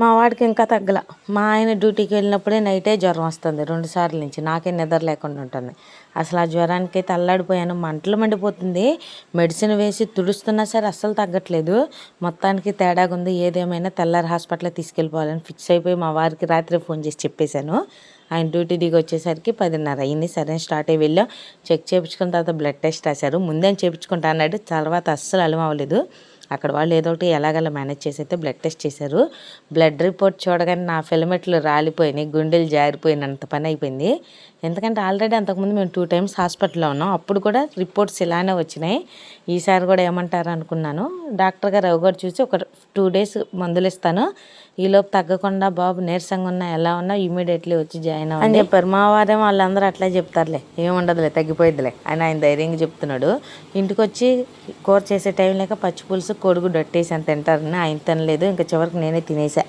మా వాడికి ఇంకా తగ్గల. మా ఆయన డ్యూటీకి వెళ్ళినప్పుడే నైటే జ్వరం వస్తుంది 2 సార్లు నుంచి. నాకే నిద్ర లేకుండా ఉంటుంది. అసలు ఆ జ్వరానికైతే అల్లాడిపోయాను. మంటలు మండిపోతుంది. మెడిసిన్ వేసి తుడుస్తున్నా సరే అస్సలు తగ్గట్లేదు. మొత్తానికి తేడాగా ఉంది. ఏదేమైనా తెల్లారి హాస్పిటల్కి తీసుకెళ్ళిపోవాలని ఫిక్స్ అయిపోయి మా వారికి రాత్రి ఫోన్ చేసి చెప్పేశాను. ఆయన డ్యూటీ దిగి వచ్చేసరికి 10:30 అయింది. సరే స్టార్ట్ అయ్యి వెళ్ళాం. చెక్ చేయించుకున్న తర్వాత బ్లడ్ టెస్ట్ రాశారు. ముందే చేయించుకుంటా అన్నాడు. తర్వాత అస్సలు అలవం అవ్వలేదు. అక్కడ వాళ్ళు ఏదో ఒకటి ఎలాగలా మేనేజ్ చేసి అయితే బ్లడ్ టెస్ట్ చేశారు. బ్లడ్ రిపోర్ట్ చూడగానే నా ఫిలమెంట్లు రాలిపోయినాయి, గుండెలు జారిపోయినంత పని అయిపోయింది. ఎందుకంటే ఆల్రెడీ అంతకుముందు మేము 2 టైమ్స్ హాస్పిటల్లో ఉన్నాం. అప్పుడు కూడా రిపోర్ట్స్ ఇలానే వచ్చినాయి. ఈసారి కూడా ఏమంటారు అనుకున్నాను. డాక్టర్ గారు అవి కూడా చూసి ఒక 2 days మందులు ఇస్తాను, ఈలోపు తగ్గకుండా బాబు నీరసంగా ఉన్నా ఎలా ఉన్నా ఇమీడియట్లీ వచ్చి జాయిన్ అవ్వండి అని చెప్పారు. మా వారేమో వాళ్ళందరూ అట్లా చెప్తారులే, ఏముండదులే తగ్గిపోయిద్దిలే అని ఆయన ధైర్యంగా చెప్తున్నాడు. ఇంటికి వచ్చి కూర చేసే టైం లేక పచ్చి పులుసు కోడిగుడ్డు అట్టేసి అని తింటారని ఆయన తినలేదు. ఇంకా చివరికి నేనే తినేసా.